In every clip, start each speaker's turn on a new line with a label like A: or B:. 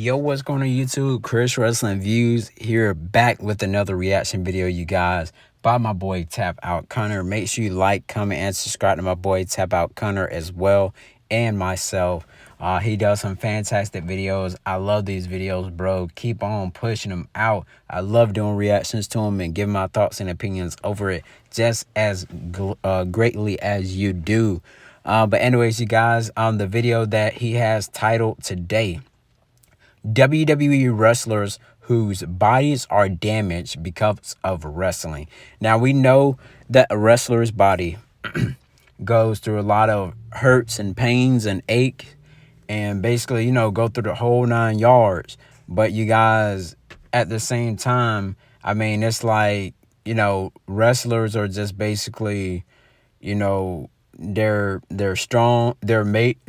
A: Yo, what's going on YouTube? Chris Wrestling Views here, back with another reaction video, you guys, by my boy Tap Out Connor. Make sure you like, comment, and subscribe to my boy Tap Out Connor as well, and myself. He does some fantastic videos. I love these videos, bro. Keep on pushing them out. I love doing reactions to them and giving my thoughts and opinions over it just as greatly as you do. But anyways, you guys, the video that he has titled today, WWE wrestlers whose bodies are damaged because of wrestling. Now, we know that a wrestler's body goes through a lot of hurts and pains and ache, and basically, you know, go through the whole 9 yards. But you guys, at the same time, I mean, it's like, you know, wrestlers are just basically, you know, they're strong, they're made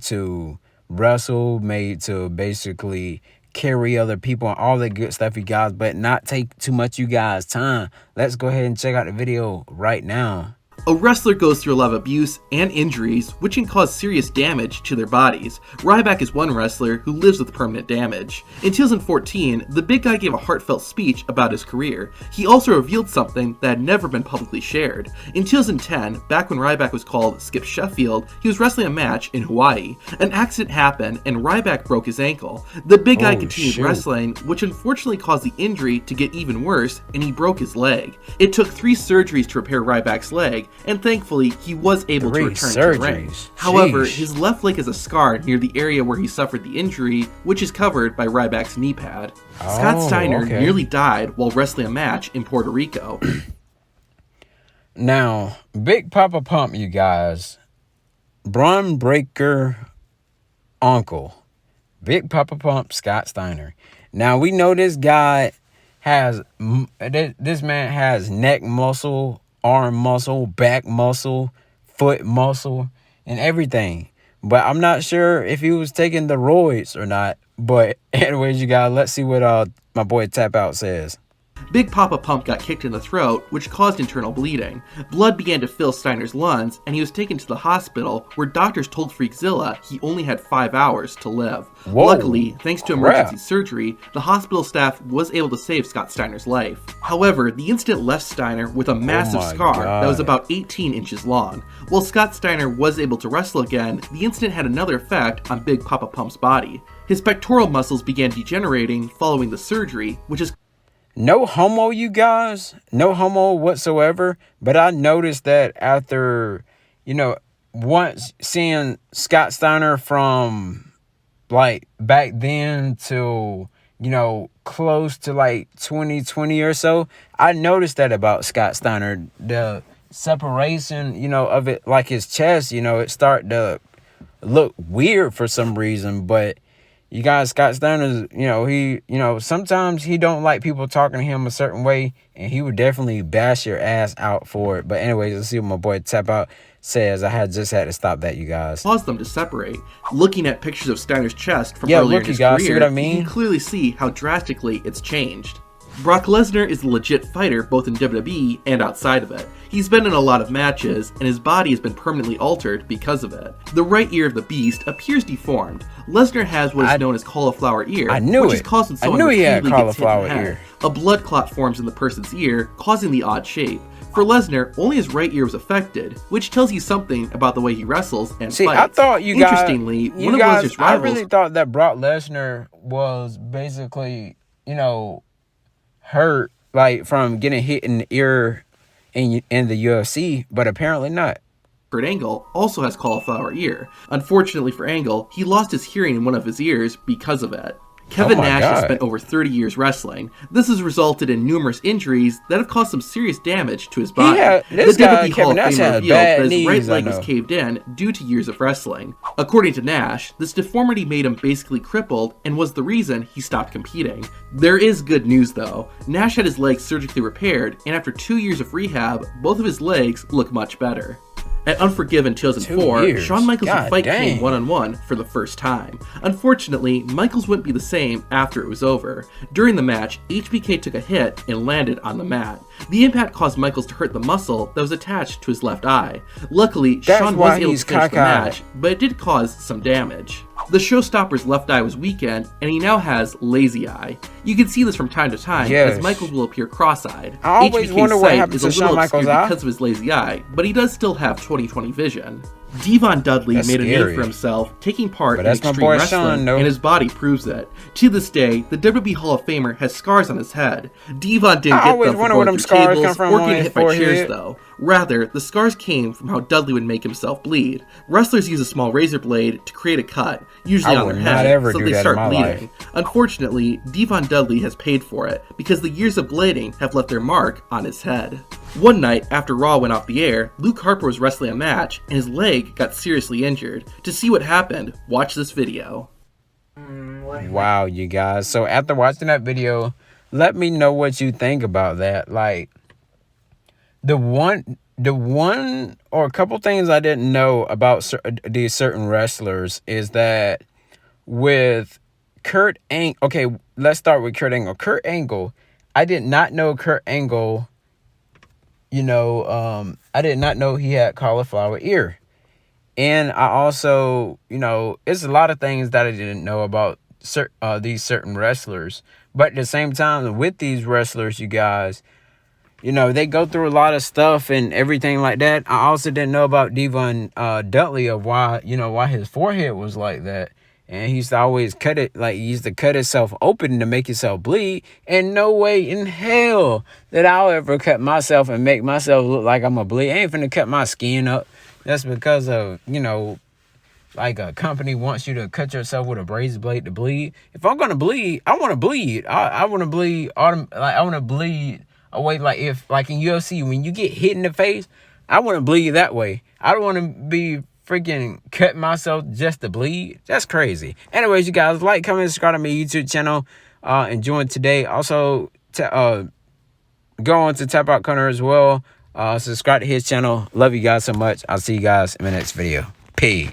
A: to wrestle, made to basically carry other people and all that good stuff, you guys, but not take too much you guys time. Let's go ahead and check out the video right now.
B: A wrestler goes through a lot of abuse and injuries, which can cause serious damage to their bodies. Ryback is one wrestler who lives with permanent damage. In 2014, the big guy gave a heartfelt speech about his career. He also revealed something that had never been publicly shared. In 2010, back when Ryback was called Skip Sheffield, he was wrestling a match in Hawaii. An accident happened and Ryback broke his ankle. The big guy continued wrestling, which unfortunately caused the injury to get even worse, and he broke his leg. It took 3 surgeries to repair Ryback's leg, and thankfully, he was able to return to the ring. However, his left leg has a scar near the area where he suffered the injury, which is covered by Ryback's knee pad. Scott Steiner nearly died while wrestling a match in Puerto Rico.
A: Now, Big Papa Pump, you guys, Braun Breaker uncle, Big Papa Pump Scott Steiner. Now, we know this guy has, this man has neck muscle, arm muscle, back muscle, foot muscle, and everything. But I'm not sure if he was taking the roids or not. But anyways, you guys, let's see what my boy Tap Out says.
B: Big Papa Pump got kicked in the throat, which caused internal bleeding. Blood began to fill Steiner's lungs, and he was taken to the hospital, where doctors told Freakzilla he only had 5 hours to live.
A: Whoa,
B: luckily, thanks to emergency surgery, the hospital staff was able to save Scott Steiner's life. However, the incident left Steiner with a massive scar that was about 18 inches long. While Scott Steiner was able to wrestle again, the incident had another effect on Big Papa Pump's body. His pectoral muscles began degenerating following the surgery, which is
A: no homo, you guys, no homo whatsoever. But I noticed that after, you know, once seeing Scott Steiner from like back then to, you know, close to like 2020 or so, I noticed that about Scott Steiner, the separation, you know, of it, like his chest, you know, it started to look weird for some reason. But you guys, Scott Steiner, you know, he, you know, sometimes he don't like people talking to him a certain way, and he would definitely bash your ass out for it. But anyways, let's see what my boy Tap Out says. I just had to stop that, you guys.
B: Caused them to separate. Looking at pictures of Steiner's chest from earlier in his career,
A: see what I mean?
B: You can clearly see how drastically it's changed. Brock Lesnar is a legit fighter both in WWE and outside of it. He's been in a lot of matches, and his body has been permanently altered because of it. The right ear of the Beast appears deformed. Lesnar has what is known as cauliflower ear, which is caused when someone repeatedly gets hit in the head. A blood clot forms in the person's ear, causing the odd shape. For Lesnar, only his right ear was affected, which tells you something about the way he wrestles and fights.
A: I thought you guys,
B: interestingly, one of Lesnar's rivals,
A: I really thought that Brock Lesnar was basically, you know, hurt like from getting hit in the ear in the UFC, but apparently not.
B: Kurt Angle also has cauliflower ear. Unfortunately for Angle, he lost his hearing in one of his ears because of it. Kevin Nash has spent over 30 years wrestling. This has resulted in numerous injuries that have caused some serious damage to his body. The WWE Hall of Fame revealed that his right leg was caved in due to years of wrestling. According to Nash, this deformity made him basically crippled and was the reason he stopped competing. There is good news though. Nash had his legs surgically repaired, and after 2 years of rehab, both of his legs look much better. At Unforgiven 2004, Shawn Michaels would fight Kane one-on-one for the first time. Unfortunately, Michaels wouldn't be the same after it was over. During the match, HBK took a hit and landed on the mat. The impact caused Michaels to hurt the muscle that was attached to his left eye. Luckily, Shawn was able to finish the match, but it did cause some damage. The showstopper's left eye was weakened, and he now has lazy eye. You can see this from time to time, as Michaels will appear cross-eyed.
A: I always wonder what happens to Shawn Michaels' eye
B: because of his lazy eye, but he does still have 20/20 vision. Devon Dudley made a name for himself, taking part in extreme wrestling, and his body proves it. To this day, the WWE Hall of Famer has scars on his head. Devon didn't get them from going through tables or getting hit by chairs, though. Rather, the scars came from how Dudley would make himself bleed. Wrestlers use a small razor blade to create a cut, usually on their head, so they start bleeding. Unfortunately, Devon Dudley has paid for it, because the years of bleeding have left their mark on his head. One night, after Raw went off the air, Luke Harper was wrestling a match, and his leg got seriously injured. To see what happened, watch this video.
A: Wow, you guys. So after watching that video, let me know what you think about that. Like, the one or a couple things I didn't know about these certain wrestlers is that with Kurt Angle, okay, let's start with Kurt Angle. Kurt Angle, I did not know Kurt Angle, I did not know he had cauliflower ear. And I also, it's a lot of things that I didn't know about these certain wrestlers. But at the same time, with these wrestlers, you guys, they go through a lot of stuff and everything like that. I also didn't know about Devon Dudley of why his forehead was like that. And he used to always cut it, like he used to cut himself open to make himself bleed. And no way in hell that I'll ever cut myself and make myself look like I'm a bleed. I ain't finna cut my skin up. That's because of, like a company wants you to cut yourself with a razor blade to bleed. If I'm gonna bleed, I want to bleed. I want to bleed. I want to bleed away. Like in UFC, when you get hit in the face, I want to bleed that way. I don't want to be freaking cut myself just to bleed. That's crazy. Anyways, you guys, like, comment, subscribe to my YouTube channel. Enjoying today. Also, go on to Tap Out Connor as well. Subscribe to his channel. Love you guys so much. I'll see you guys in my next video. Peace.